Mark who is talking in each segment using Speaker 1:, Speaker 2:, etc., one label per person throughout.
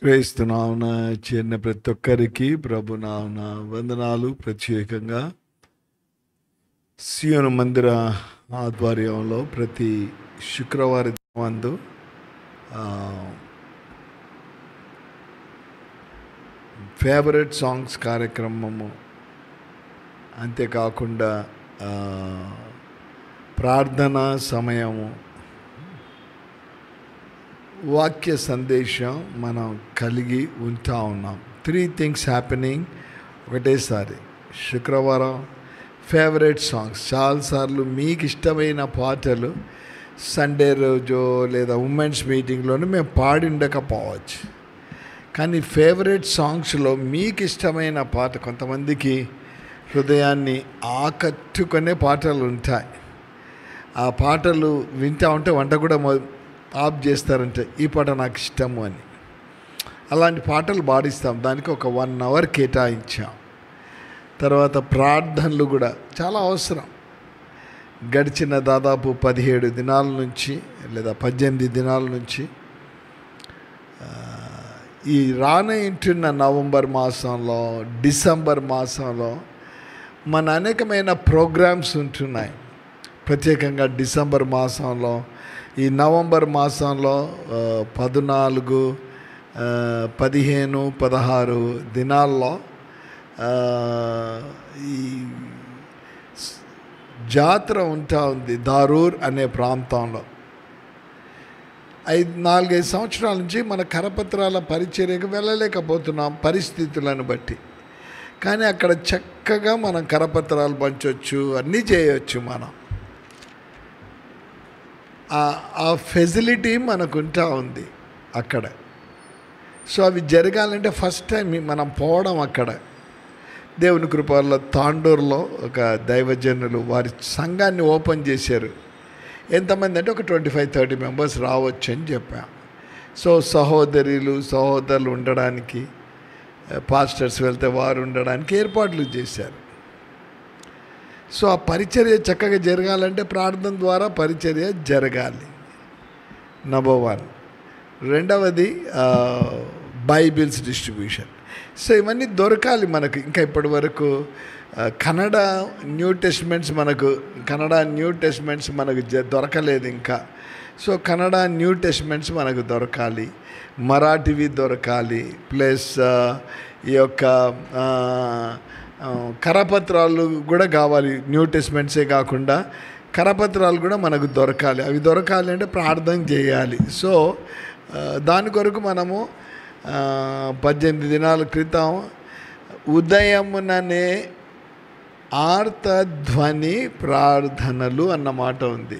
Speaker 1: క్రీస్తు నామమున చేరిన ప్రతి ఒక్కరికి ప్రభు నామమున వందనాలు. ప్రత్యేకంగా సియోను మందిర ఆధ్వర్యంలో ప్రతి శుక్రవారం మందు ఫేవరెట్ సాంగ్స్ కార్యక్రమము, అంతేకాకుండా ప్రార్థనా సమయము, వాక్య సందేశం మనం కలిగి ఉంటా ఉన్నాం. 3 థింగ్స్ హ్యాపెనింగ్ ఒకటేసారి. శుక్రవారం ఫేవరెట్ సాంగ్స్, చాలాసార్లు మీకు ఇష్టమైన పాటలు సండే రోజు లేదా ఉమెన్స్ మీటింగ్లోనే మేము పాడి ఉండకపోవచ్చు, కానీ ఫేవరెట్ సాంగ్స్లో మీకు ఇష్టమైన పాట, కొంతమందికి హృదయాన్ని ఆకట్టుకునే పాటలు ఉంటాయి. ఆ పాటలు వింటూ ఉంటే వంట కూడా ఆఫ్ చేస్తారంటే ఈ పాట నాకు ఇష్టము అని. అలాంటి పాటలు పాడిస్తాం. దానికి ఒక 1 అవర్ కేటాయించాం. తర్వాత ప్రార్థనలు కూడా చాలా అవసరం. గడిచిన దాదాపు 17 దినాల నుంచి లేదా 18 దినాల నుంచి ఈ రానయింటున్న నవంబర్ మాసంలో, డిసెంబర్ మాసంలో మన అనేకమైన ప్రోగ్రామ్స్ ఉంటున్నాయి. ప్రత్యేకంగా డిసెంబర్ మాసంలో, ఈ నవంబర్ మాసంలో 14, 15, 16 దినాల్లో ఈ జాతర ఉంటా ఉంది దారూర్ అనే ప్రాంతంలో. 4-5 సంవత్సరాల నుంచి మన కరపత్రాల పరిచర్యకు వెళ్ళలేకపోతున్నాం పరిస్థితులను బట్టి. కానీ అక్కడ చక్కగా మనం కరపత్రాలు పంచవచ్చు, అన్నీ చేయవచ్చు మనం. ఆ ఫెసిలిటీ మనకు ఉంటా ఉంది అక్కడ. సో అవి జరగాలంటే ఫస్ట్ టైం మనం పోవడం అక్కడ. దేవుని కృప వల్ల తాండూరులో ఒక దైవజనులు వారి సంఘాన్ని ఓపెన్ చేశారు. ఎంతమంది అంటే ఒక 25-30 మెంబర్స్ రావచ్చు అని చెప్పాం. సో సహోదరులు ఉండడానికి, పాస్టర్స్ వెళ్తే వారు ఉండడానికి ఏర్పాట్లు చేశారు. సో ఆ పరిచర్య చక్కగా జరగాలంటే ప్రార్థన ద్వారా పరిచర్య జరగాలి. నంబర్ 1. రెండవది బైబిల్స్ డిస్ట్రిబ్యూషన్. సో ఇవన్నీ దొరకాలి మనకు. ఇంకా ఇప్పటి వరకు కన్నడ న్యూ టెస్ట్మెంట్స్ మనకు దొరకలేదు ఇంకా. సో కన్నడ న్యూ టెస్ట్మెంట్స్ మనకు దొరకాలి, మరాఠీవి దొరకాలి, ప్లస్ ఈ యొక్క కరపత్రాలు కూడా కావాలి. న్యూ టెస్ట్మెంట్సే కాకుండా కరపత్రాలు కూడా మనకు దొరకాలి. అవి దొరకాలి అంటే ప్రార్థన చేయాలి. సో దాని కొరకు మనము 18 దినాల క్రితం ఉదయముననే ఆర్తధ్వని ప్రార్థనలు అన్నమాట ఉంది.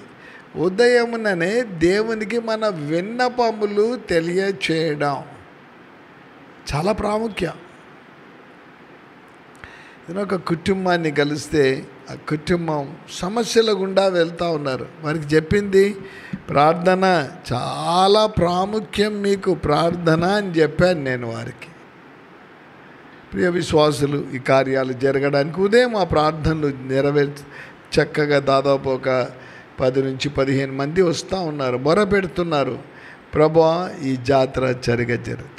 Speaker 1: ఉదయముననే దేవునికి మన విన్నపములు తెలియచేయడం చాలా ప్రాముఖ్యం. ఒక కుటుంబాన్ని కలిస్తే ఆ కుటుంబం సమస్యల గుండా వెళ్తూ ఉన్నారు. వారికి చెప్పింది ప్రార్థన చాలా ప్రాముఖ్యం, మీకు ప్రార్థన అని చెప్పాను నేను వారికి. ప్రియ విశ్వాసులు, ఈ కార్యాలు జరగడానికి ఉదయం ఆ ప్రార్థనలు చక్కగా దాదాపు ఒక 10 నుంచి 15 మంది వస్తూ ఉన్నారు, మొరపెడుతున్నారు, ప్రభువా ఈ జాతర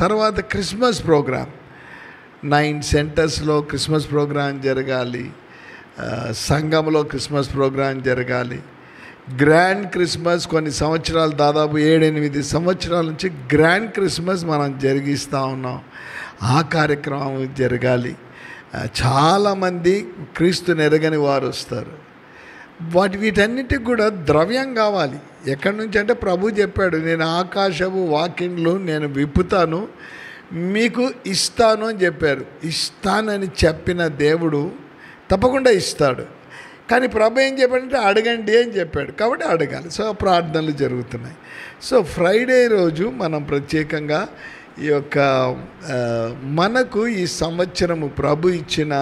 Speaker 1: తర్వాత క్రిస్మస్ ప్రోగ్రాం 9 సెంటర్స్లో క్రిస్మస్ ప్రోగ్రాం జరగాలి. సంఘంలో క్రిస్మస్ ప్రోగ్రాం జరగాలి. గ్రాండ్ క్రిస్మస్ కొన్ని సంవత్సరాలు, దాదాపు 7-8 సంవత్సరాల నుంచి గ్రాండ్ క్రిస్మస్ మనం జరిగిస్తూ ఉన్నాం. ఆ కార్యక్రమం జరగాలి. చాలామంది క్రీస్తుని ఎరగని వారు వస్తారు. వీటన్నిటికి కూడా ద్రవ్యం కావాలి. ఎక్కడి నుంచి అంటే ప్రభు చెప్పాడు, నేను ఆకాశపు వాకిండ్లు నేను విప్పుతాను, మీకు ఇస్తాను అని చెప్పారు. ఇస్తానని చెప్పిన దేవుడు తప్పకుండా ఇస్తాడు. కానీ ప్రభు ఏం చెప్పాడంటే అడగండి అని చెప్పాడు. కాబట్టి అడగాలి. సో ప్రార్థనలు జరుగుతున్నాయి. సో ఫ్రైడే రోజు మనం ప్రత్యేకంగా ఈ యొక్క మనకు ఈ సంవత్సరము ప్రభు ఇచ్చిన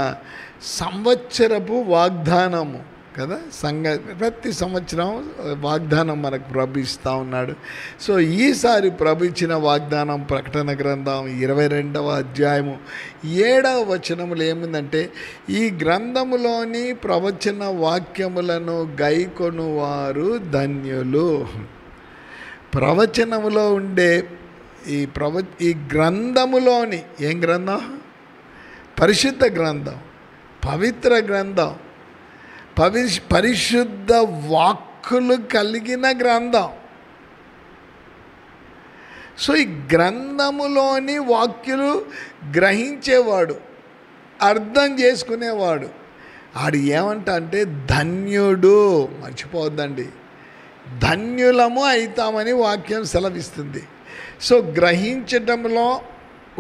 Speaker 1: సంవత్సరపు వాగ్దానము కదా. ప్రతి సంవత్సరం వాగ్దానం మనకు ప్రభు ఇస్తూ ఉన్నాడు. సో ఈసారి ప్రభు ఇచ్చిన వాగ్దానం ప్రకటన గ్రంథం 22వ అధ్యాయము 7వ వచనములు ఏముందంటే, ఈ గ్రంథములోని ప్రవచన వాక్యములను గైకొనువారు ధన్యులు. ప్రవచనములో ఉండే ఈ గ్రంథములోని ఏం గ్రంథం? పరిశుద్ధ గ్రంథం, పవిత్ర గ్రంథం, పరిశుద్ధ వాక్కులు కలిగిన గ్రంథం. సో ఈ గ్రంథములోని వాక్యులు గ్రహించేవాడు, అర్థం చేసుకునేవాడు ఆడు అంటే ధన్యుడు. మర్చిపోవద్దండి, ధన్యులము అవుతామని వాక్యం సెలవిస్తుంది. సో గ్రహించడంలో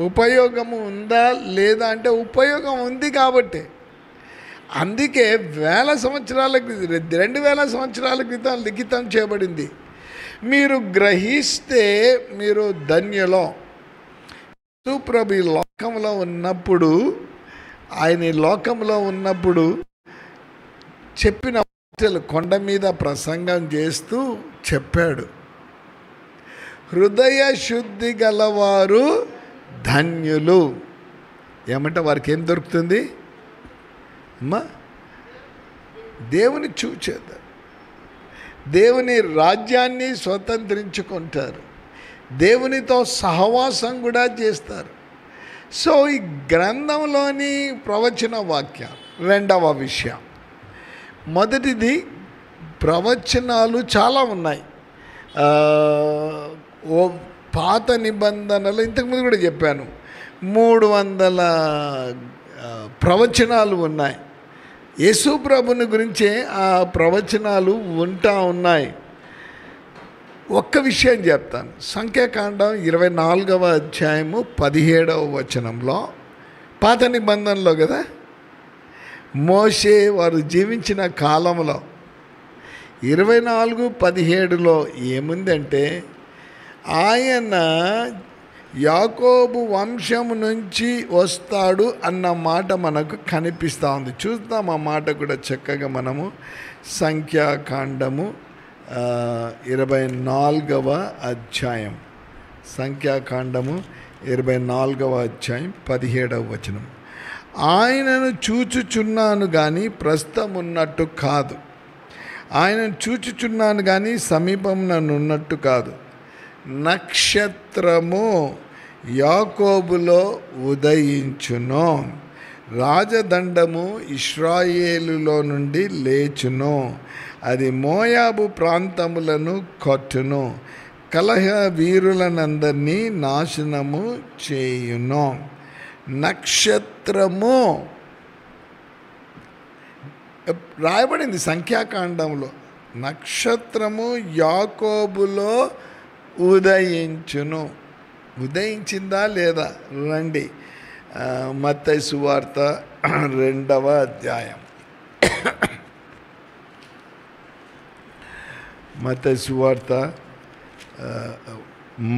Speaker 1: ఉపయోగము ఉందా లేదా అంటే ఉపయోగం ఉంది. కాబట్టి అందుకే 2000 సంవత్సరాల క్రితం లిఖితం చేయబడింది. మీరు గ్రహిస్తే మీరు ధన్యులో. యేసుప్రభు ఈ లోకంలో ఉన్నప్పుడు, ఆయన ఈ లోకంలో ఉన్నప్పుడు చెప్పిన మాటలు కొండ మీద ప్రసంగం చేస్తూ చెప్పాడు. హృదయ శుద్ధి గలవారు ధన్యులు. ఏమంటే వారికి ఏం దొరుకుతుంది అమ్మా? దేవుని చూచేది, దేవుని రాజ్యాన్ని స్వతంత్రించుకుంటారు, దేవునితో సహవాసం కూడా చేస్తారు. సో ఈ గ్రంథంలోని ప్రవచన వాక్యం. రెండవ విషయం, మొదటిది ప్రవచనాలు చాలా ఉన్నాయి. పాత నిబంధనలు ఇంతకుముందు కూడా చెప్పాను, 300 ప్రవచనాలు ఉన్నాయి. యేసు ప్రభుని గురించే ఆ ప్రవచనాలు ఉన్నాయి. ఒక్క విషయం చెప్తాను. సంఖ్యాకాండం 24వ అధ్యాయము 17వ వచనంలో, పాత నిబంధనలో కదా, మోషే వారు జీవించిన కాలంలో 24:17లో ఏముందంటే, ఆయన యాకోబు వంశము నుంచి వస్తాడు అన్న మాట మనకు కనిపిస్తూ ఉంది. చూద్దాం ఆ మాట కూడా చక్కగా మనము. సంఖ్యాకాండము 24వ అధ్యాయం, సంఖ్యాకాండము 24వ అధ్యాయం 17వ వచనం. ఆయనను చూచుచున్నాను కానీ ప్రస్తుతమున్నట్టు కాదు, ఆయనను చూచుచున్నాను కానీ సమీపముననున్నట్టు కాదు. నక్షత్రము యాకోబులో ఉదయించును, రాజదండము ఇశ్రాయేలులో నుండి లేచును, అది మోయాబు ప్రాంతములను కొట్టును, కలహ వీరులనందరినీ నాశనము చేయును. నక్షత్రము రాయబడింది సంఖ్యాకాండంలో. నక్షత్రము యాకోబులో ఉదయించును. ఉదయించిందా లేదా? రండి, మత్తయి సువార్త 2వ అధ్యాయం. మత్తయి సువార్త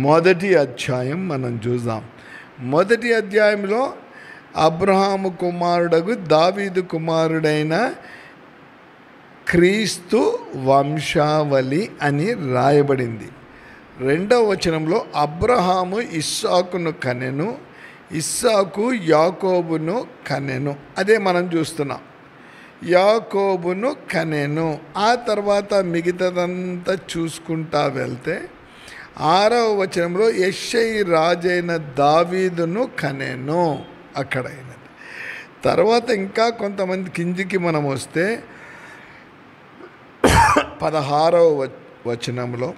Speaker 1: 1వ అధ్యాయం మనం చూద్దాం. 1వ అధ్యాయంలో అబ్రహాము కుమారుడగు దావీదు కుమారుడైన క్రీస్తు వంశావళి అని రాయబడింది. 2వ వచనంలో అబ్రహాము ఇస్సాకును కనెను, ఇస్సాకు యాకోబును కనెను. అదే మనం చూస్తున్నాం, యాకోబును కనెను. ఆ తర్వాత మిగతాదంతా చూసుకుంటా వెళ్తే 6వ వచనంలో యెషై రాజైన దావీదును కనెను. అక్కడ అయినది. తర్వాత ఇంకా కొంతమంది కిందికి మనం వస్తే 16వ వచనంలో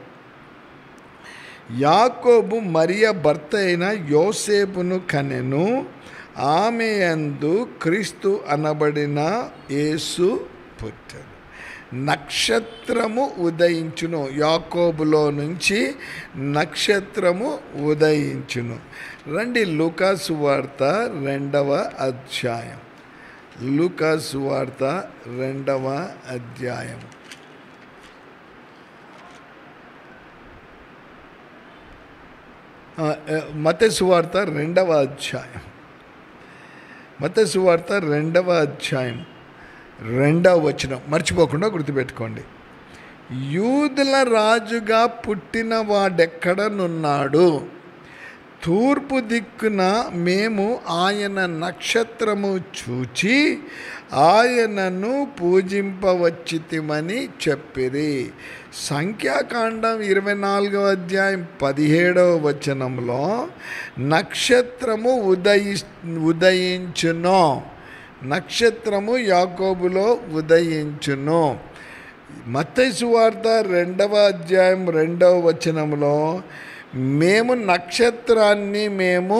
Speaker 1: యాకోబు మరియ భర్త అయిన యోసేపును కనెను, ఆమె యందు క్రీస్తు అనబడిన యేసు పుట్టెను. నక్షత్రము ఉదయించును, యాకోబులో నుంచి నక్షత్రము ఉదయించును. రండి, లూకా సువార్త 2వ అధ్యాయం. లూకా సువార్త 2వ అధ్యాయం. మత్తయి సువార్త 2వ అధ్యాయం. మత్తయి సువార్త 2వ అధ్యాయం 2వ వచనం మర్చిపోకుండా గుర్తుపెట్టుకోండి. యూదుల రాజుగా పుట్టిన వాడెక్కడనున్నాడు, తూర్పు దిక్కున మేము ఆయన నక్షత్రము చూచి ఆయనను పూజింపవచ్చితిమని చెప్పిరి. సంఖ్యాకాండం 24వ అధ్యాయం 17వ వచనంలో నక్షత్రము ఉదయించును, నక్షత్రము యాకోబులో ఉదయించును. మత్తయి సువార్త 2వ అధ్యాయం 2వ వచనంలో మేము నక్షత్రాన్ని మేము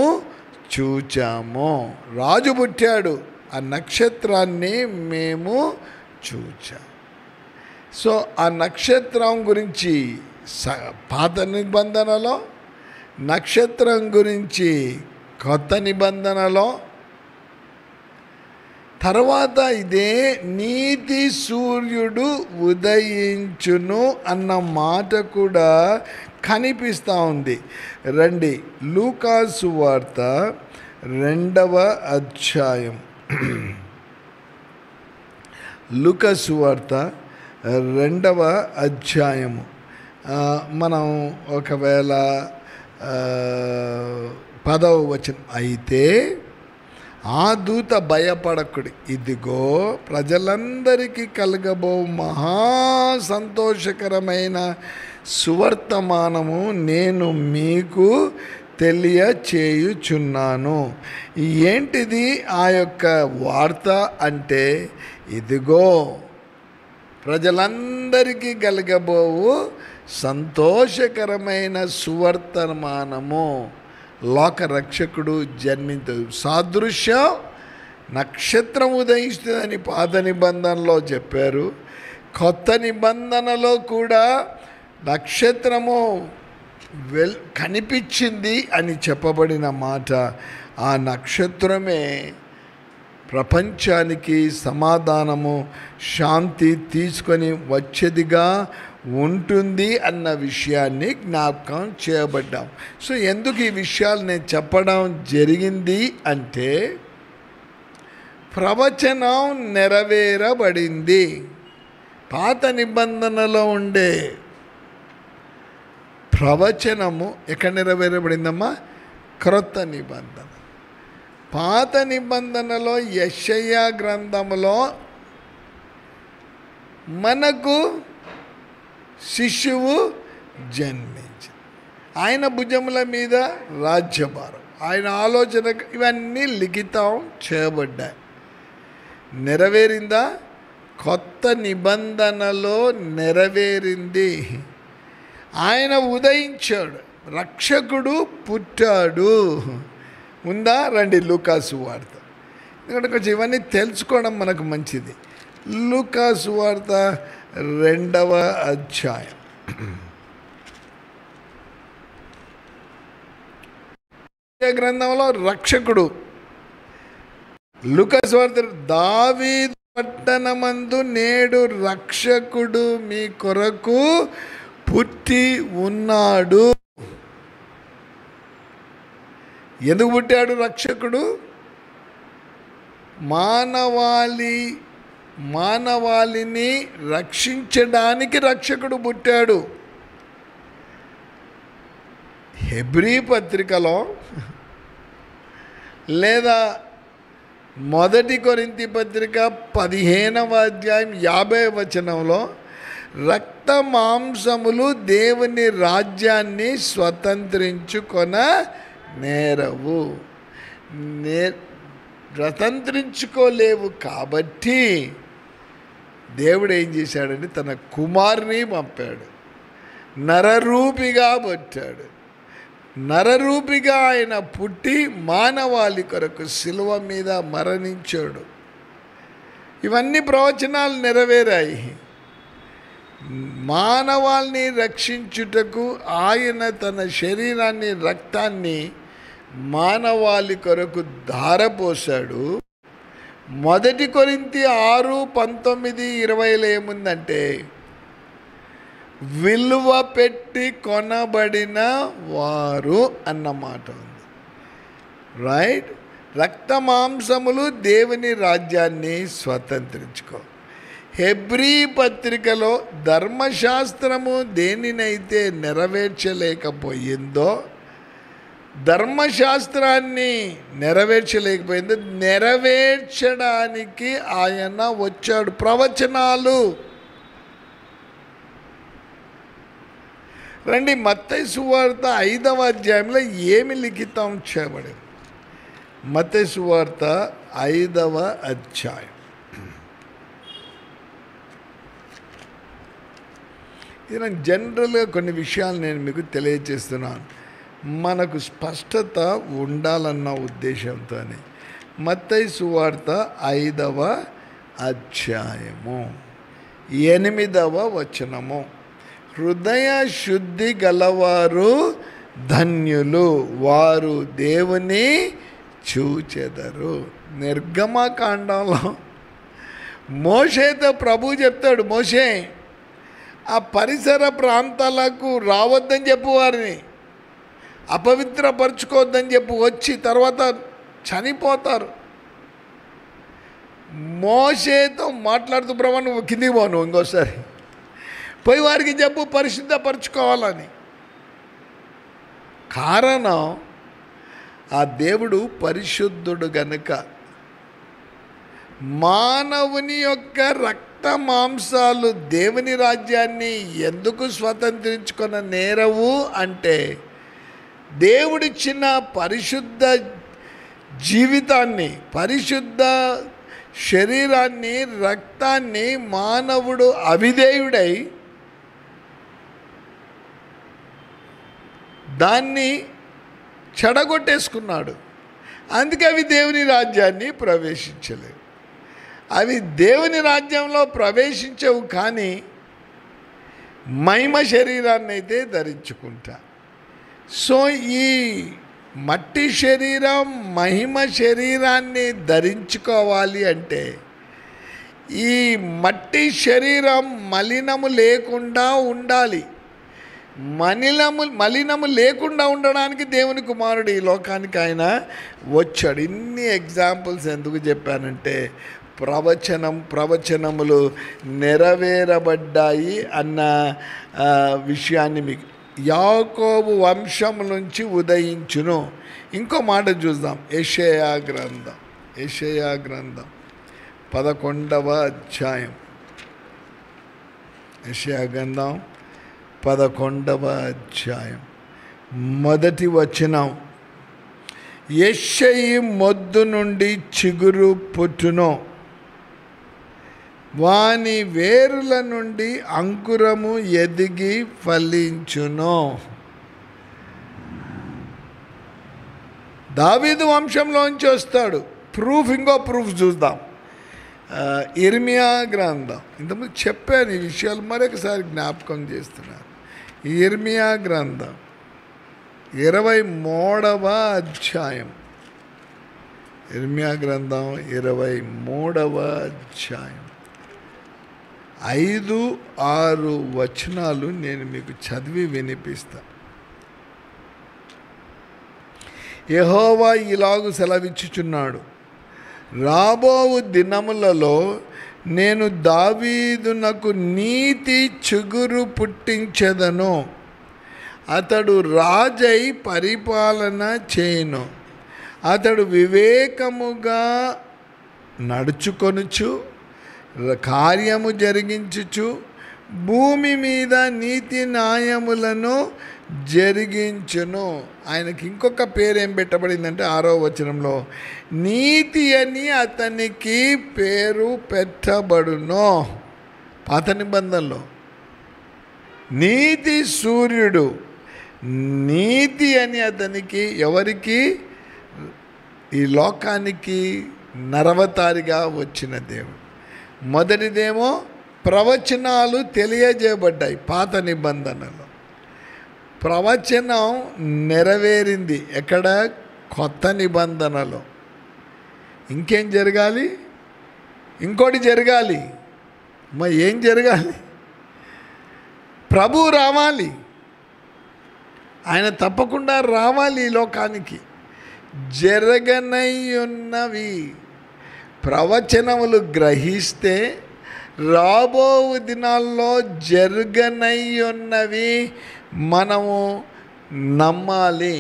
Speaker 1: చూచాము. రాజు పుట్టాడు, ఆ నక్షత్రాన్ని మేము చూచాం. సో ఆ నక్షత్రం గురించి పాత నిబంధనలో, నక్షత్రం గురించి కొత్త నిబంధనలో, తర్వాత ఇదే నీతి సూర్యుడు ఉదయించును అన్న మాట కూడా కనిపిస్తూ ఉంది. రండి, లూకా సువార్త 2వ అధ్యాయం, లూకా సువార్త 2వ అధ్యాయము. మనం ఒకవేళ 10వ వచనం, అయితే ఆ దూత భయపడకుడి, ఇదిగో ప్రజలందరికీ కలగబో మహా సంతోషకరమైన సువర్తమానము నేను మీకు తెలియచేయుచున్నాను. ఏంటిది ఆ యొక్క వార్త అంటే, ఇదిగో ప్రజలందరికీ కలగబోవు సంతోషకరమైన సువర్తమానము, లోకరక్షకుడు జన్మించు. సాదృశ్యం నక్షత్రం ఉదయిస్తుందని పాత నిబంధనలో చెప్పారు. కొత్త నిబంధనలో కూడా నక్షత్రము కనిపించింది అని చెప్పబడిన మాట. ఆ నక్షత్రమే ప్రపంచానికి సమాధానము, శాంతి తీసుకొని వచ్చేదిగా ఉంటుంది అన్న విషయాన్ని జ్ఞాపకం చేయబడ్డాం. సో ఎందుకు ఈ విషయాలు నేను చెప్పడం జరిగింది అంటే, ప్రవచనం నెరవేరబడింది. పాత నిబంధనలో ఉండే ప్రవచనము ఎక్కడ నెరవేరబడిందమ్మా? క్రొత్త నిబంధన. పాత నిబంధనలో యెషయా గ్రంథంలో మనకు శిశువు జన్మించి ఆయన భుజముల మీద రాజ్యభారం, ఆయన ఆలోచన, ఇవన్నీ లిఖితం చేయబడ్డాయి. నెరవేరిందా? కొత్త నిబంధనలో నెరవేరింది. ఆయన ఉదయించాడు, రక్షకుడు పుట్టాడు. ఉందా? రండి లూకా సువార్త. ఎందుకంటే కొంచెం ఇవన్నీ తెలుసుకోవడం మనకు మంచిది. లూకా సువార్త 2వ అధ్యాయం. గ్రంథంలో రక్షకుడు లూకా సువార్త, దావీదు పట్టణమందు నేడు రక్షకుడు మీ కొరకు పుట్టి ఉన్నాడు. ఎందుకు పుట్టాడు రక్షకుడు? మానవాళిని రక్షించడానికి రక్షకుడు పుట్టాడు. హెబ్రీ పత్రికలో లేదా 1 కొరింథీ పత్రిక 15వ అధ్యాయం 50వ వచనంలో, రక్త మాంసములు దేవుని రాజ్యాన్ని స్వతంత్రించుకొన నేరవు, స్వతంత్రించుకోలేవు. కాబట్టి దేవుడు ఏం చేశాడంటే తన కుమారుని పంపాడు, నరరూపిగా పుట్టాడు. నరరూపిగా ఆయన పుట్టి మానవాళి కొరకు శిలువ మీద మరణించాడు. ఇవన్నీ ప్రవచనాలు నెరవేరాయి. మానవాళిని రక్షించుటకు ఆయన తన శరీరాన్ని, రక్తాన్ని మానవాళి కొరకు ధారపోశాడు. 1 కొరింథీ 6:19-20 ఏముందంటే, విలువ పెట్టి కొనబడిన వారు అన్నమాట ఉంది. రైట్? రక్త మాంసములు దేవుని రాజ్యాన్ని స్వతంత్రించుకో. హెబ్రీ పత్రికలో ధర్మశాస్త్రము దేనినైతే నెరవేర్చలేకపోయిందో ధర్మశాస్త్రాన్ని నెరవేర్చలేకపోయింది. నెరవేర్చడానికి ఆయన వచ్చాడు. ప్రవచనాలు రండి, మత్తయి సువార్త 5వ అధ్యాయంలో ఏమి లిఖితం చేయబడింది? మత్తయి సువార్త 5వ అధ్యాయం. ఇలా జనరల్గా కొన్ని విషయాలు నేను మీకు తెలియజేస్తున్నాను, మనకు స్పష్టత ఉండాలన్న ఉద్దేశంతోనే. మత్తయి సువార్త 5వ అధ్యాయము 8వ వచనము. హృదయ శుద్ధి గలవారు ధన్యులు, వారు దేవుని చూచెదరు. నిర్గమకాండంలో మోషేతో ప్రభు చెప్తాడు, మోషే ఆ పరిసర ప్రాంతాలకు రావద్దని చెప్పు, వారిని అపవిత్రపరచుకోవద్దని చెప్పు, వచ్చి తర్వాత చనిపోతారు. మోషేతో మాట్లాడుతూ, ప్రభు నువ్వు కిందికి పో, నువ్వు ఇంకోసారి పోయి వారికి చెప్పు పరిశుద్ధపరచుకోవాలని. కారణం ఆ దేవుడు పరిశుద్ధుడు గనుక. మానవుని యొక్క రక్త మాంసాలు దేవుని రాజ్యాన్ని ఎందుకు స్వతంత్రించుకున్న నేరవు అంటే, దేవుడిచ్చిన పరిశుద్ధ జీవితాన్ని, పరిశుద్ధ శరీరాన్ని, రక్తాన్ని మానవుడు అవిధేయుడై దాన్ని చెడగొట్టేసుకున్నాడు. అందుకే అవి దేవుని రాజ్యాన్ని ప్రవేశించలేవు. అవి దేవుని రాజ్యంలో ప్రవేశించవు, కానీ మహిమ శరీరాన్ని అయితే ధరించుకుంటా. సో ఈ మట్టి శరీరం మహిమ శరీరాన్ని ధరించుకోవాలి అంటే, ఈ మట్టి శరీరం మలినము లేకుండా ఉండాలి. మలినము లేకుండా ఉండడానికి దేవుని కుమారుడు ఈ లోకానికి ఆయన వచ్చాడు. ఇన్ని ఎగ్జాంపుల్స్ ఎందుకు చెప్పానంటే, ప్రవచనములు నెరవేరబడ్డాయి అన్న విషయాన్ని మీకు. యాకోబు వంశం నుంచి ఉదయించును. ఇంకో మాట చూద్దాం. యెషయా గ్రంథం 11వ అధ్యాయం. యెషయా గ్రంథం 11వ అధ్యాయం 1వ వచనం. యెషయి మొద్దు నుండి చిగురు పుట్టును, వాని వేరుల నుండి అంకురము ఎదిగి ఫలించును. దావీదు వంశంలోంచి వస్తాడు. ఇంకో ప్రూఫ్ చూద్దాం. ఇర్మియా గ్రంథం, ఇంతకుముందు చెప్పాను ఈ విషయాలు, మరొకసారి జ్ఞాపకం చేస్తున్నాను. ఇర్మియా గ్రంథం 23వ అధ్యాయం. ఇర్మియా గ్రంథం 23వ అధ్యాయం 5-6 వచనాలు నేను మీకు చదివి వినిపిస్తా. యెహోవా ఇలాగు సెలవిచ్చుచున్నాడు, రాబోవు దినములలో నేను దావీదునకు నీతి చిగురు పుట్టించెదను, అతడు రాజై పరిపాలన చేయును. అతడు వివేకముగా నడుచుకొనుచు కార్యము జరిగించుచు భూమి మీద నీతి న్యాయములను జరిగించును. ఆయనకి ఇంకొక పేరు ఏం పెట్టబడిందంటే 6వ వచనంలో, నీతి అని అతనికి పేరు పెట్టబడును. పాత నిబంధనలో నీతి సూర్యుడు, నీతి అని అతనికి, ఎవరికి? ఈ లోకానికి నరవతారిగా వచ్చిన దేవుడు. మొదటిదేమో ప్రవచనాలు తెలియజేయబడ్డాయి పాత నిబంధనలో. ప్రవచనం నెరవేరింది ఎక్కడ? కొత్త నిబంధనలో. ఇంకేం జరగాలి? ఇంకోటి జరగాలి. మరి ఏం జరగాలి? ప్రభు రావాలి. ఆయన తప్పకుండా రావాలి ఈ లోకానికి. జరగనయ్యున్నవి ప్రవచనములు గ్రహిస్తే రాబో దినాల్లో జరగనయ్యున్నవి మనము నమ్మాలి.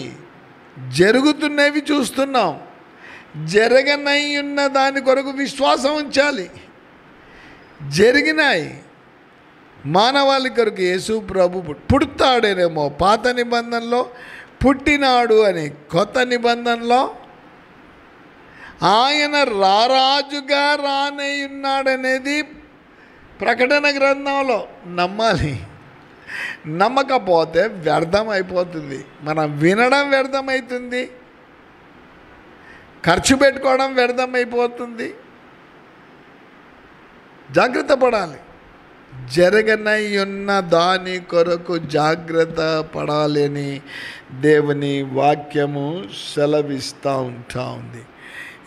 Speaker 1: జరుగుతున్నవి చూస్తున్నాం. జరగనై ఉన్న దాని కొరకు విశ్వాసం ఉంచాలి. జరిగినాయి. మానవాళి కొరకు యేసు ప్రభు పుడతాడేనేమో పాత నిబంధనలో, పుట్టినాడు అని కొత్త నిబంధనలో ఆయన రారాజుగా రానై ఉన్నాడనేది ప్రకటన గ్రంథంలో నమ్మాలి. నమ్మకపోతే వ్యర్థం అయిపోతుంది. మనం వినడం వ్యర్థమవుతుంది, ఖర్చు పెట్టుకోవడం వ్యర్థమైపోతుంది. జాగ్రత్త పడాలి. జరగనై ఉన్న దాని కొరకు జాగ్రత్త పడాలి అని దేవుని వాక్యము సెలవిస్తూ ఉంది.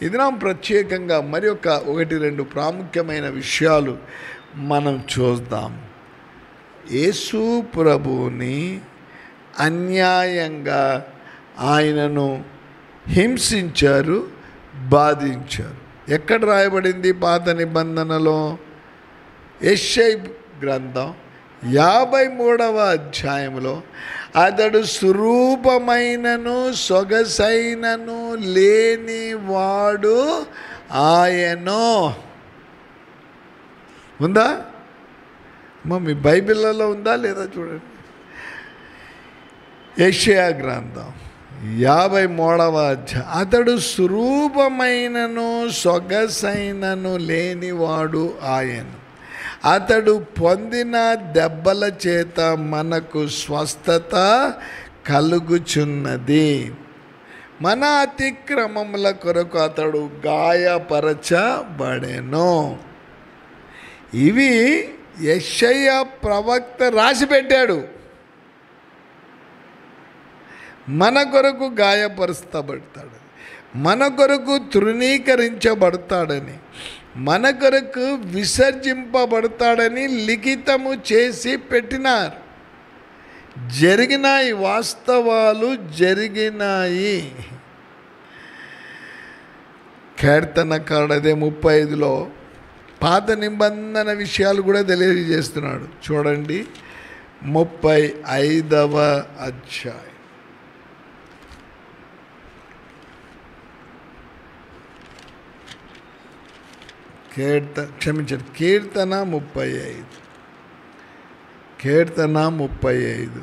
Speaker 1: ఇది నా ప్రత్యేకంగా మరి ఒకటి రెండు ప్రాముఖ్యమైన విషయాలు మనం చూద్దాం. యేసు ప్రభువుని అన్యాయంగా ఆయనను హింసించారు, బాధించారు. ఎక్కడ రాయబడింది పాత నిబంధనలో? యెషయా గ్రంథం 53వ అధ్యాయంలో అతడు స్వరూపమైనను సొగసైనను లేని వాడు ఆయనో. ఉందా మీ బైబిల్లో? ఉందా లేదా చూడండి. యెషయా గ్రంథం 53వ అధ్యాయం. అతడు స్వరూపమైనను సొగసైనను లేనివాడు ఆయన. అతడు పొందిన దెబ్బల చేత మనకు స్వస్థత కలుగుచున్నది. మన అతిక్రమముల కొరకు అతడు గాయపరచబడెను. ఇవి యెషయా ప్రవక్త రాసిపెట్టాడు. మన కొరకు గాయపరుస్తబడతాడు, మన కొరకు తృణీకరించబడతాడని, మన కొరకు విసర్జింపబడతాడని లిఖితము చేసి పెట్టినారు. జరిగినాయి, వాస్తవాలు జరిగినాయి. కీర్తనకారుడు అదే 35లో పాత నిబంధన విషయాలు కూడా తెలియజేస్తున్నాడు. చూడండి 35వ అధ్యాయం. కీర్తన 35. కీర్తన 35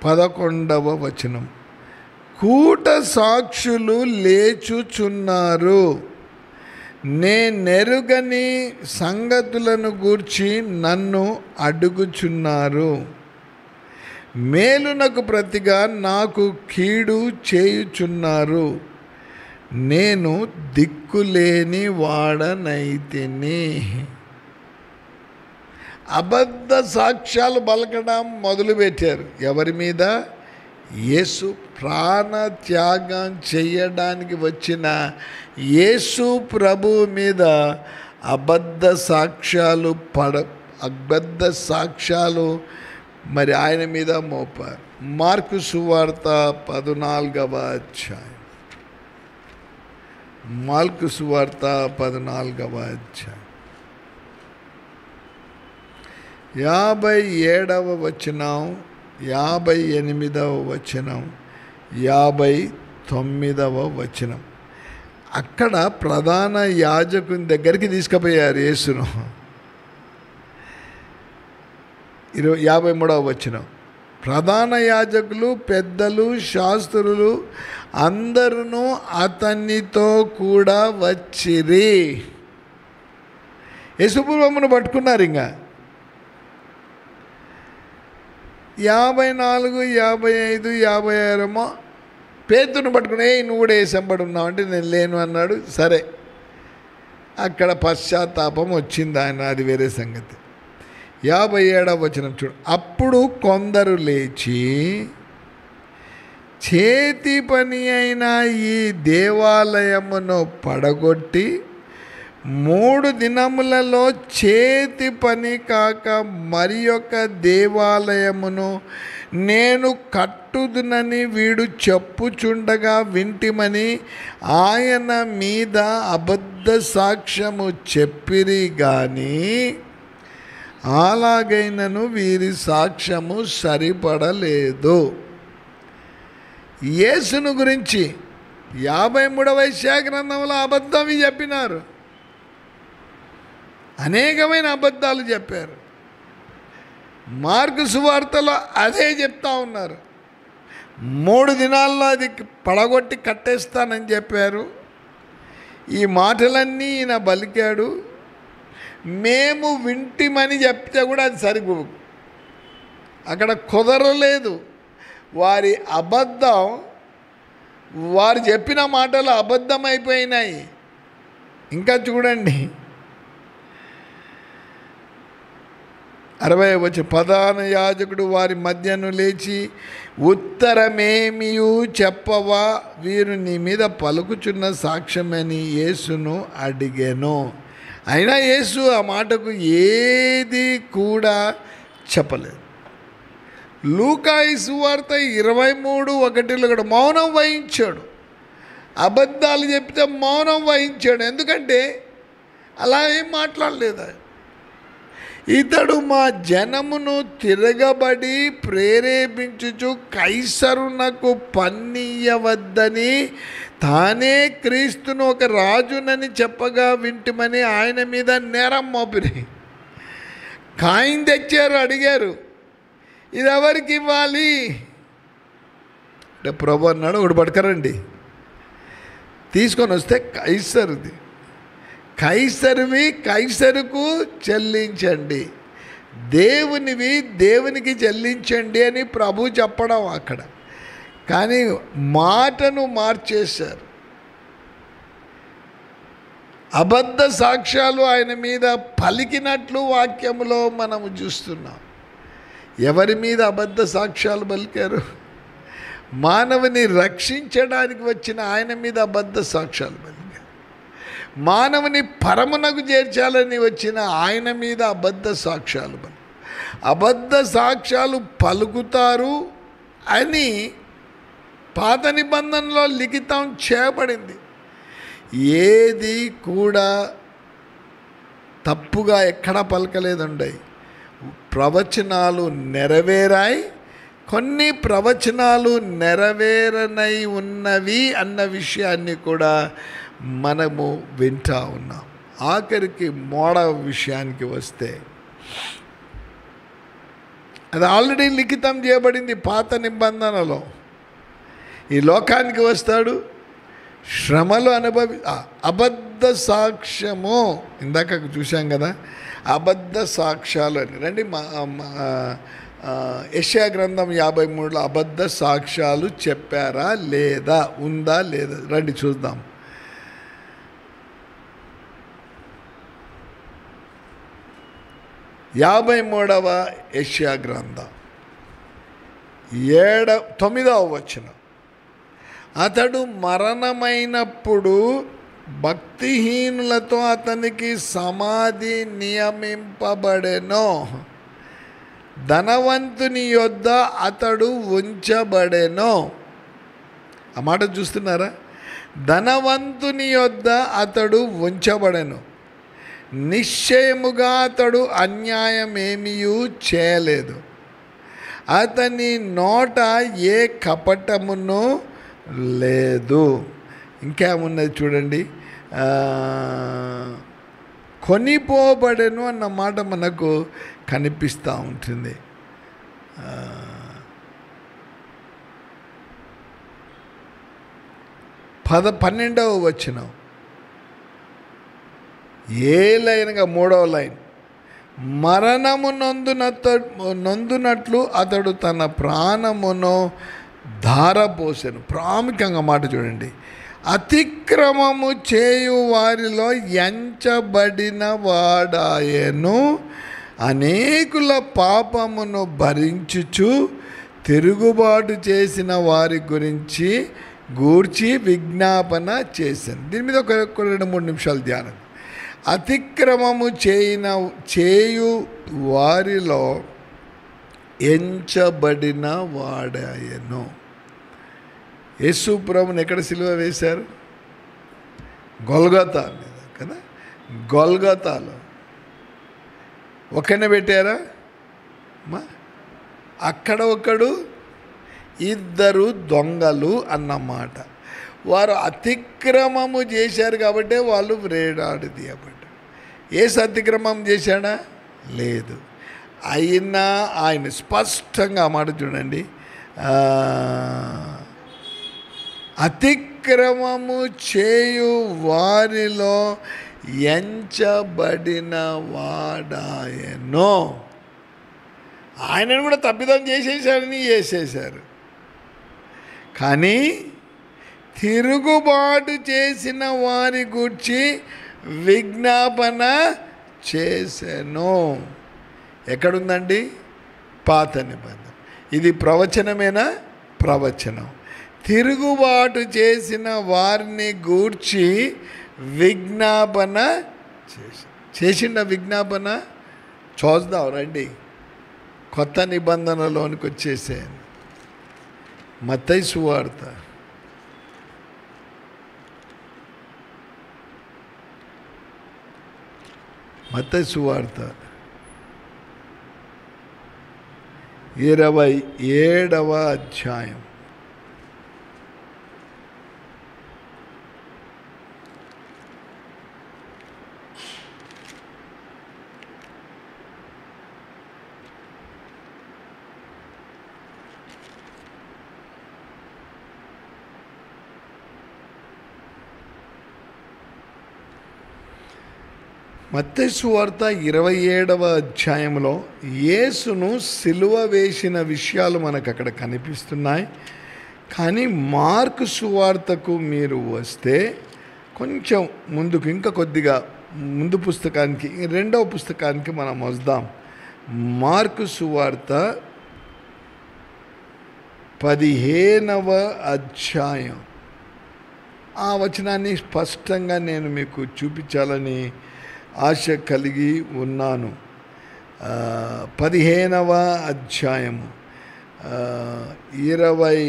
Speaker 1: 11వ వచనం. కూట సాక్షులు లేచుచున్నారు, నేనెరుగని సంగతులను గూర్చి నన్ను అడుగుచున్నారు. మేలునకు ప్రతిగా నాకు కీడు చేయుచున్నారు. నేను దిక్కులేని వాడనైతిని. అబద్ధ సాక్ష్యాలు పలకడం మొదలుపెట్టారు. ఎవరి మీద? యేసు ప్రాణత్యాగం చేయడానికి వచ్చిన యేసు ప్రభువు మీద అబద్ధ సాక్ష్యాలు మరి ఆయన మీద మోపారు. మార్కు సువార్త 14వ అధ్యాయం. మార్కు సువార్త 14వ అధ్యాయం 57వ వచనం, 58వ వచనం, 59వ వచనం. అక్కడ ప్రధాన యాజకుని దగ్గరికి తీసుకుపోయారు యేసును. 53వ వచనం. ప్రధాన యాజకులు, పెద్దలు, శాస్త్రులు అందరూ అతనితో కూడా వచ్చిరి. యేసుప్రభువును పట్టుకున్నారు. ఇంకా 54, 55, 56 పేతురును పట్టుకుని, నువ్వు కూడా వేసంబడి ఉన్నావు అంటే నేను లేను అన్నాడు. సరే, అక్కడ పశ్చాత్తాపం వచ్చింది ఆయన, అది వేరే సంగతి. 57వ వచనం చూడు. అప్పుడు కొందరు లేచి చేతి పని అయిన ఈ దేవాలయమును పడగొట్టి 3 దినములలో చేతి పని కాక మరి ఒక దేవాలయమును నేను కట్టుదునని వీడు చెప్పుచుండగా వింటిమని ఆయన మీద అబద్ధ సాక్ష్యము చెప్పిరి గాని అలాగైనను వీరి సాక్ష్యము సరిపడలేదు. యేసును గురించి 53వ యెషయా గ్రంథంలో అబద్ధం చెప్పినారు, అనేకమైన అబద్ధాలు చెప్పారు. మార్కు సువార్తలో అదే చెప్తా ఉన్నారు. 3 దినాల్లో అది పడగొట్టి కట్టేస్తానని చెప్పారు. ఈ మాటలన్నీ ఈయన పలికాడు. మేము వింటిమని చెప్తే కూడా అది సరిపో, అక్కడ కుదరలేదు. వారి అబద్ధం, వారు చెప్పిన మాటలు అబద్ధమైపోయినాయి. ఇంకా చూడండి 60 వచ్చి, ప్రధాన యాజకుడు వారి మధ్యను లేచి, ఉత్తరమేమియూ చెప్పవా, వీరు నీ మీద పలుకుచున్న సాక్ష్యమని యేసును అడిగాను. అయినా యేసు ఆ మాటకు ఏది కూడా చెప్పలేదు. లూకా సువార్త 23:1 కూడా మౌనం వహించాడు. అబద్ధాలు చెప్తే మౌనం వహించాడు. ఎందుకంటే అలా ఏం మాట్లాడలేదు. ఇతడు మా జనమును తిరగబడి ప్రేరేపించుచు కైసరునకు పన్నీయవద్దని తానే క్రీస్తును ఒక రాజునని చెప్పగా వింటిమని ఆయన మీద నేరం మోపిరి. కాయిన్ తెచ్చారు, అడిగారు, ఇది ఎవరికి ఇవ్వాలి అంటే ప్రభు అన్నాడు, ఒకటి పట్టుకరండి, తీసుకొని వస్తే కైసరుది, కైసరువి కైసరుకు చెల్లించండి, దేవునివి దేవునికి చెల్లించండి అని ప్రభు చెప్పడం అక్కడ. కానీ మాటను మార్చేశారు. అబద్ధ సాక్ష్యాలు ఆయన మీద పలికినట్లు వాక్యములో మనము చూస్తున్నాం. ఎవరి మీద అబద్ధ సాక్ష్యాలు పలికారు? మానవుని రక్షించడానికి వచ్చిన ఆయన మీద అబద్ధ సాక్ష్యాలు పలికారు. మానవుని పరమునకు చేర్చాలని వచ్చిన ఆయన మీద అబద్ధ సాక్ష్యాలు పలికారు. అబద్ధ సాక్ష్యాలు పలుకుతారు అని పాత నిబంధనలో లిఖితం చేయబడింది. ఏది కూడా తప్పుగా ఎక్కడా పలకలేదండి. ప్రవచనాలు నెరవేరాయి, కొన్ని ప్రవచనాలు నెరవేరనై ఉన్నవి అన్న విషయాన్ని కూడా మనము వింటా ఉన్నాం. ఆఖరికి మోడ విషయానికి వస్తే అది ఆల్రెడీ లిఖితం చేయబడింది పాత నిబంధనలో. ఈ లోకానికి వస్తాడు, శ్రమలు అబద్ధ సాక్ష్యము, ఇందాక చూసాం కదా అబద్ధ సాక్ష్యాలు అని. రండి, యెషయా గ్రంథం 53లో అబద్ధ సాక్ష్యాలు చెప్పారా లేదా, ఉందా లేదా, రండి చూద్దాం. యెషయా గ్రంథం 9వ వచనం, అతడు మరణమైనప్పుడు భక్తిహీనులతో అతనికి సమాధి నియమింపబడెను, ధనవంతుని యొద్ద అతడు ఉంచబడెను. ఆ మాట చూస్తున్నారా? ధనవంతుని యొద్ద అతడు ఉంచబడెను, నిశ్చయముగా అతడు అన్యాయమేమీయూ చేయలేదు, అతని నోట ఏ కపటమును లేదు. ఇంకేమున్నది చూడండి, కొనిపోబడెను అన్న మాట మనకు కనిపిస్తూ ఉంటుంది. 12వ వచనం, ఏలైనగా 3వ లైన్, మరణము నొందునట్లు అతడు తన ప్రాణమును ధారపోసెను. ప్రాముఖ్యంగా మాట చూడండి, అతిక్రమము చేయు వారిలో ఎంచబడిన వాడాయను, అనేకుల పాపమును భరించుచు తిరుగుబాటు చేసిన వారి గూర్చి విజ్ఞాపన చేశాను. దీని మీద ఒక 2-3 నిమిషాలు ధ్యానం. అతిక్రమము చేయు వారిలో ఎంచబడిన వాడాయను. యేసు ప్రభువుని ఎక్కడ సిలువ వేశారు? గొల్గొతా మీద కదా. గొల్గొతాలో ఒకరిని పెట్టారా? అక్కడ ఒకడు, ఇద్దరు దొంగలు అన్నమాట. వారు అతిక్రమము చేశారు కాబట్టి వాళ్ళు వ్రేలాడి తీయబడ్డారు. యేసు అతిక్రమం చేశాడా? లేదు. అయినా ఆయన స్పష్టంగా మాట చూడండి, అతిక్రమము చేయు వారిలో ఎంచబడిన వాడాయనో. ఆయనను కూడా తప్పిదం చేసేసాడని చేసేశారు. కానీ తిరుగుబాటు చేసిన వారి గూర్చి విజ్ఞాపన చేశాను. ఎక్కడుందండి? పాత నిబంధన. ఇది ప్రవచనమేనా? ప్రవచనం. తిరుగుబాటు చేసిన వారిని గూర్చి విజ్ఞాపన చేసిన విజ్ఞాపన చూద్దాం రండి. కొత్త నిబంధనలోనికి వచ్చేసాను. మత్తయి సువార్త మత్తయి సువార్త 27వ అధ్యాయం. మత్తయి సువార్త 27వ అధ్యాయంలో యేసును సిలువ వేసిన విషయాలు మనకు అక్కడ కనిపిస్తున్నాయి. కానీ మార్కు సువార్తకు మీరు వస్తే కొంచెం ముందుకు, ఇంకా కొద్దిగా ముందు పుస్తకానికి, రెండవ పుస్తకానికి మనం వద్దాం. మార్కు సువార్త 15వ అధ్యాయం. ఆ వచనాన్ని స్పష్టంగా నేను మీకు చూపించాలని ఆశ కలిగి ఉన్నాను. 15వ అధ్యాయము 20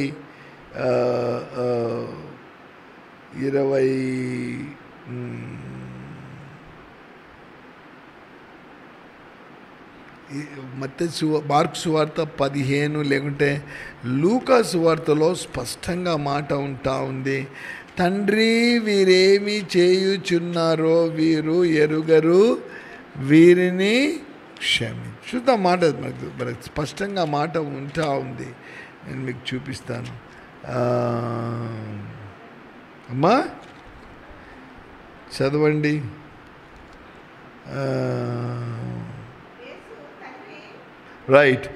Speaker 1: మార్కు సువార్త 15 లేకుంటే లూకా సువార్తలో స్పష్టంగా మాట ఉంటా ఉంది. తండ్రి, వీరేమి చేయుచున్నారో వీరు ఎరుగరు, వీరిని క్షమించు. చూద్దాం, మాట మనకు స్పష్టంగా మాట ఉంటా ఉంది. నేను మీకు చూపిస్తాను. అమ్మా చదవండి. రైట్.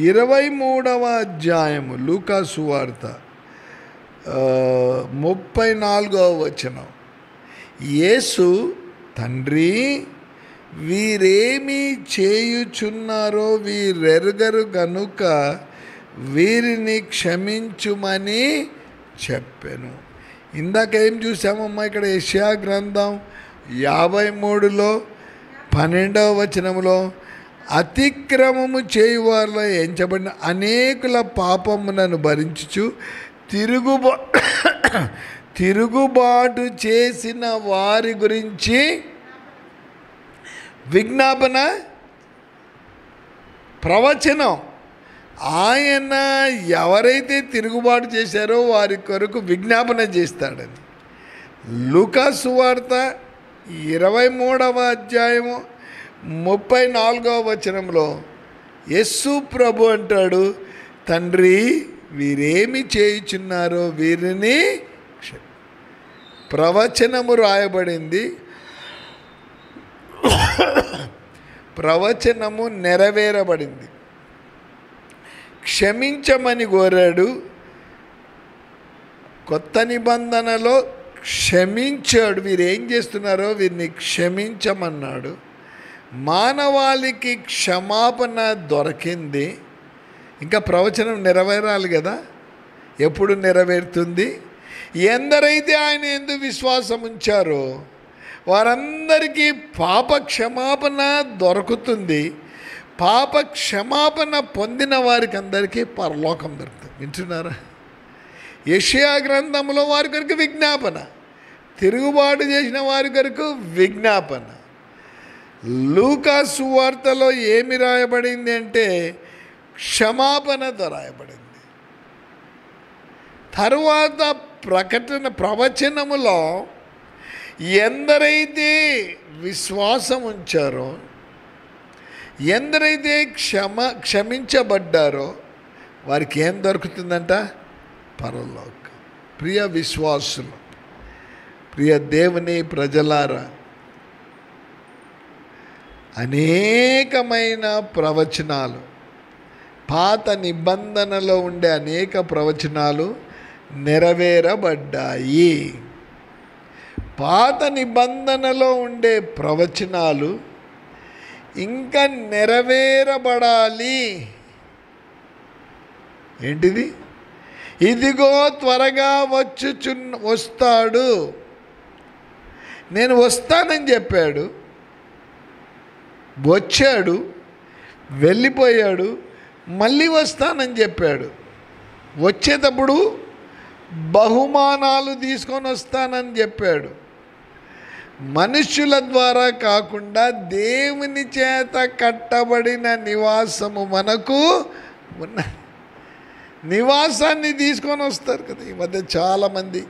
Speaker 1: 23వ అధ్యాయము లూకా సువార్త 34వ వచనం. యేసు, తండ్రి, వీరేమి చేయుచున్నారో వీరెరుగరు గనుక వీరిని క్షమించుమని చెప్పాను. ఇందాకేం చూసామమ్మా? ఇక్కడ యెషయా గ్రంథం 53లో 12వ వచనంలో అతిక్రమము చేయువారిలో ఎంచబడిన అనేకుల పాపములను భరించుచు తిరుగుబాటు చేసిన వారి గురించి విజ్ఞాపన, ప్రవచనం. ఆయన ఎవరైతే తిరుగుబాటు చేశారో వారి కొరకు విజ్ఞాపన చేస్తాడని. లూకా సువార్త 23వ అధ్యాయము 34వ వచనంలో యేసు ప్రభు అంటాడు, తండ్రి, వీరేమి చేయుచున్నారో వీరిని ప్రవచనము రాయబడింది, ప్రవచనము నెరవేరబడింది. క్షమించమని కోరాడు. కొత్త నిబంధనలో క్షమించాడు. వీరేం చేస్తున్నారో వీరిని క్షమించమన్నాడు. మానవాళికి క్షమాపణ దొరికింది. ఇంకా ప్రవచనం నెరవేరాలి కదా. ఎప్పుడు నెరవేరుతుంది? ఎందరైతే ఆయన యందు విశ్వాసం ఉంచారో వారందరికీ పాప క్షమాపణ దొరుకుతుంది. పాప క్షమాపణ పొందిన వారికి అందరికీ పరలోకం దొరుకుతుంది. వింటున్నారా? యెషయా గ్రంథంలో వారి కొరకు విజ్ఞాపన, తిరుగుబాటు చేసిన వారి కొరకు విజ్ఞాపన. లూకా సువార్తలో ఏమి రాయబడింది అంటే క్షమాపణతో రాయబడింది. తరువాత ప్రవచనములో ఎందరైతే విశ్వాసం ఉంచారో, ఎందరైతే క్షమించబడ్డారో వారికి ఏం దొరుకుతుందంట? పరలోకం. ప్రియ విశ్వాసులు, ప్రియ దేవుని ప్రజలారా, అనేకమైన ప్రవచనాలు, పాత నిబంధనలో ఉండే అనేక ప్రవచనాలు నెరవేరబడ్డాయి. పాత నిబంధనలో ఉండే ప్రవచనాలు ఇంకా నెరవేరబడాలి. ఏంటిది? ఇదిగో త్వరగా వస్తాడు. నేను వస్తానని చెప్పాడు, వచ్చాడు, వెళ్ళిపోయాడు, మళ్ళీ వస్తానని చెప్పాడు. వచ్చేటప్పుడు బహుమానాలు తీసుకొని వస్తానని చెప్పాడు. మనుష్యుల ద్వారా కాకుండా దేవుని చేత కట్టబడిన నివాసము మనకు ఉన్న నివాసాన్ని తీసుకొని వస్తారు కదా. ఈ మధ్య చాలామంది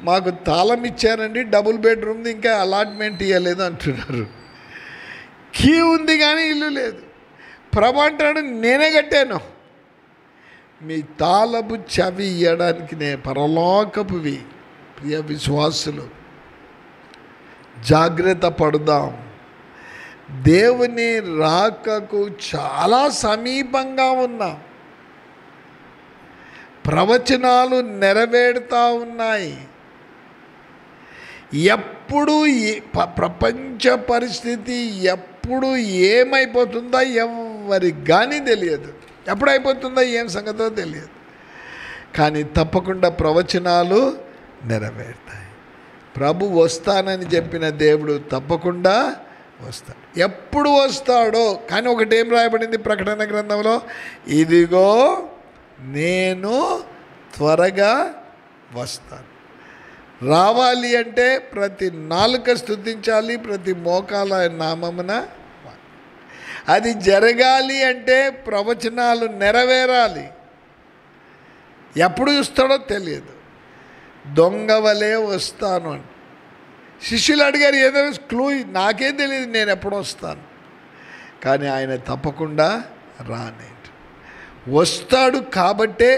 Speaker 1: మాకు తాళం ఇచ్చారండి, డబుల్ బెడ్రూమ్ది ఇంకా అలాట్మెంట్ ఇవ్వలేదు అంటున్నారు. కీ ఉంది కానీ ఇల్లు లేదు. ప్రభు అంటాడు, నేనే కట్టాను, మీ తాళపు చవి ఇవ్వడానికి నేను పరలోకపువి. ప్రియ విశ్వాసులు, జాగ్రత్త పడదాం. దేవుని రాకకు చాలా సమీపంగా ఉన్నాం. ప్రవచనాలు నెరవేరుతూ ఉన్నాయి. ఎప్పుడు ప్రపంచ పరిస్థితి ఎప్పుడు ఏమైపోతుందో ఎవరికి కానీ తెలియదు. ఎప్పుడైపోతుందో ఏం సంగతో తెలియదు. కానీ తప్పకుండా ప్రవచనాలు నెరవేరుతాయి. ప్రభు వస్తానని చెప్పిన దేవుడు తప్పకుండా వస్తాడు. ఎప్పుడు వస్తాడో కానీ ఒకటేం రాయబడింది ప్రకటన గ్రంథంలో? ఇదిగో నేను త్వరగా వస్తాను. రావాలి అంటే ప్రతి నాలుక స్తుతించాలి, ప్రతి మోకాల నామమున. అది జరగాలి అంటే ప్రవచనాలు నెరవేరాలి. ఎప్పుడు చూస్తాడో తెలియదు. దొంగ వలే వస్తాను అని శిష్యులు అడిగారు. ఏదో క్లూ నాకేం తెలియదు నేను ఎప్పుడు వస్తాను. కానీ ఆయన తప్పకుండా రానేంటి వస్తాడు. కాబట్టే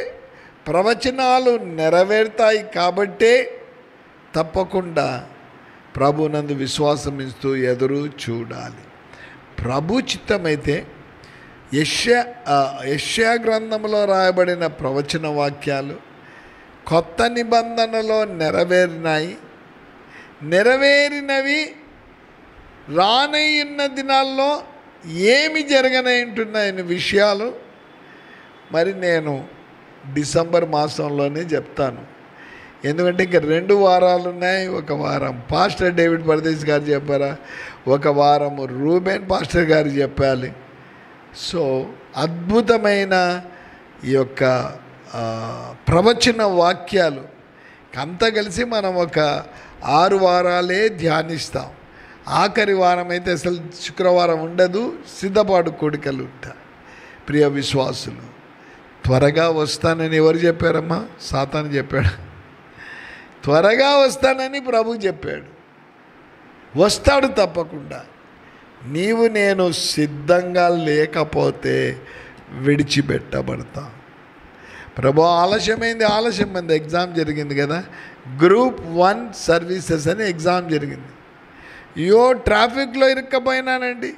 Speaker 1: ప్రవచనాలు నెరవేరుతాయి. కాబట్టే తప్పకుండా ప్రభునందు విశ్వాసం ఇస్తూ ఎదురు చూడాలి. ప్రభు చిత్తమైతే యెషయా గ్రంథంలో రాయబడిన ప్రవచన వాక్యాలు కొత్త నిబంధనలో నెరవేరినాయి. నెరవేరినవి రానయ్యున్న దినాల్లో ఏమి జరగనంటున్నాయని విషయాలు మరి నేను డిసెంబర్ మాసంలోనే చెప్తాను. ఎందుకంటే ఇంకా 2 వారాలు ఉన్నాయి. ఒక వారం పాస్టర్ డేవిడ్ పరదేశ్ గారు చెప్పారా, ఒక వారము రూబెన్ పాస్టర్ గారు చెప్పాలి. సో అద్భుతమైన ఈ యొక్క ప్రవచన వాక్యాలు అంతా కలిసి మనం ఒక 6 వారాలే ధ్యానిస్తాం. ఆఖరి వారం అయితే అసలు శుక్రవారం ఉండదు, సిద్ధపాటు కోడికలు ఉంటాయి. ప్రియ విశ్వాసులు, త్వరగా వస్తానని ఎవరు చెప్పారమ్మా? సాతాను చెప్పాడు. త్వరగా వస్తానని ప్రభు చెప్పాడు. వస్తాడు తప్పకుండా. నీవు నేను సిద్ధంగా లేకపోతే విడిచిపెట్టబడతా. ప్రభు ఆలస్యమైంది. ఎగ్జామ్ జరిగింది కదా, గ్రూప్ 1 సర్వీసెస్ అని ఎగ్జామ్ జరిగింది. ట్రాఫిక్లో ఇరుక్కపోయినానండి.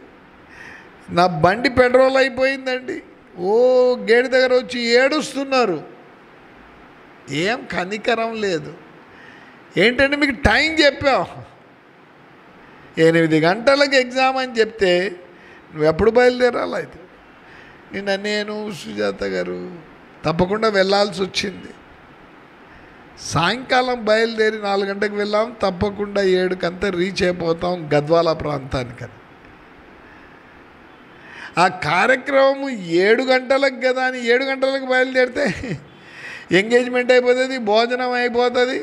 Speaker 1: నా బండి పెట్రోల్ అయిపోయిందండి. గేట్ దగ్గర వచ్చి ఏడుస్తున్నారు. ఏం కనికరం లేదు. ఏంటంటే మీకు టైం చెప్పాం, 8 గంటలకు ఎగ్జామ్ అని చెప్తే నువ్వు ఎప్పుడు బయలుదేరాలి? అయితే నిన్న నేను సుజాత గారు తప్పకుండా వెళ్ళాల్సి వచ్చింది. సాయంకాలం బయలుదేరి 4 గంటలకు వెళ్ళాం. తప్పకుండా 7కంతా రీచ్ అయిపోతాం గద్వాల ప్రాంతానికని. ఆ కార్యక్రమం 7 గంటలకు కదా అని 7 గంటలకు బయలుదేరితే ఎంగేజ్మెంట్ అయిపోతుంది, భోజనం అయిపోతుంది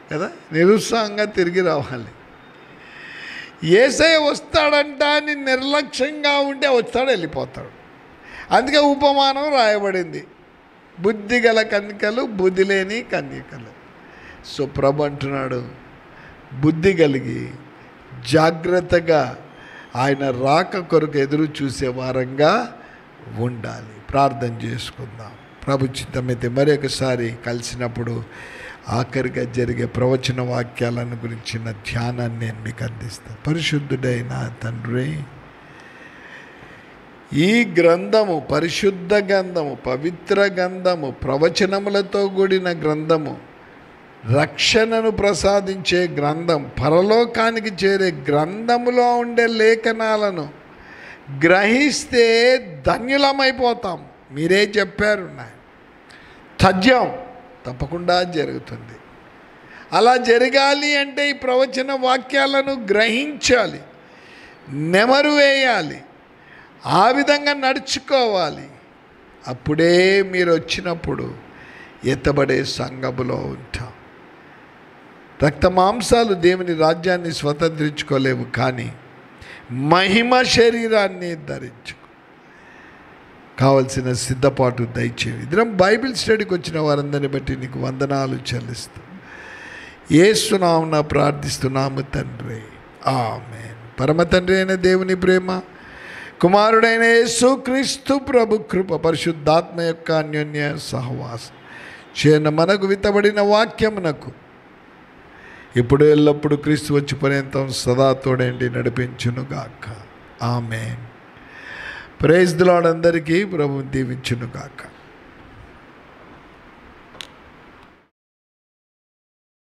Speaker 1: కదా, నిరుత్సాహంగా తిరిగి రావాలి. యేసయ్య వస్తాడంట అని నిర్లక్ష్యంగా ఉంటే వస్తాడు, వెళ్ళిపోతాడు. అందుకే ఉపమానం రాయబడింది. బుద్ధి గల కన్యకలు, బుద్ధి లేని కన్యకలు. సో ప్రభు అంటున్నాడు, బుద్ధి కలిగి జాగ్రత్తగా ఆయన రాక కొరకు ఎదురు చూసే వారంగా ఉండాలి. ప్రార్థన చేసుకుందాం. ప్రభు చిత్తమైతే మరి ఒకసారి కలిసినప్పుడు ఆఖరిగా జరిగే ప్రవచన వాక్యాలను గురించిన ధ్యానాన్ని నేను మీకు అందిస్తాను. పరిశుద్ధుడైన తండ్రి, ఈ గ్రంథము పరిశుద్ధ గ్రంథము, పవిత్ర గ్రంథము, ప్రవచనములతో కూడిన గ్రంథము, రక్షణను ప్రసాదించే గ్రంథం, పరలోకానికి చేరే గ్రంథములో ఉండే లేఖనాలను గ్రహిస్తే ధన్యులమైపోతాం. మీరే చెప్పారు, తథ్యం తప్పకుండా జరుగుతుంది. అలా జరగాలి అంటే ఈ ప్రవచన వాక్యాలను గ్రహించాలి, నెమరు వేయాలి, ఆ విధంగా నడుచుకోవాలి. అప్పుడే మీరు వచ్చినప్పుడు ఎత్తబడే సంఘములో ఉంటాం. రక్త మాంసాలు దేవుని రాజ్యాన్ని స్వతంత్రించుకోలేవు, కానీ మహిమ శరీరాన్ని ధరించుకో. కావలసిన సిద్ధపాటు దయచేవి. ఇద్దరం బైబిల్ స్టడీకి వచ్చిన వారందరిని బట్టి నీకు వందనాలు చెల్లిస్తూ యేసు నామమున ప్రార్థిస్తున్నాము తండ్రి, ఆమేన్. పరమ తండ్రి అయిన దేవుని ప్రేమ, కుమారుడైన యేసుక్రీస్తు ప్రభు కృప, పరిశుద్ధాత్మ యొక్క అన్యోన్య సహవాసం చేన మనకు విత్తబడిన వాక్యమునకు ఇప్పుడు ఎల్లప్పుడు క్రీస్తు వచ్చి పర్యంతం సదా తోడండి నడిపించునుగాక. ఆమేన్. Praise the lord. అందరికీ ప్రభువు దీవించునుగాక.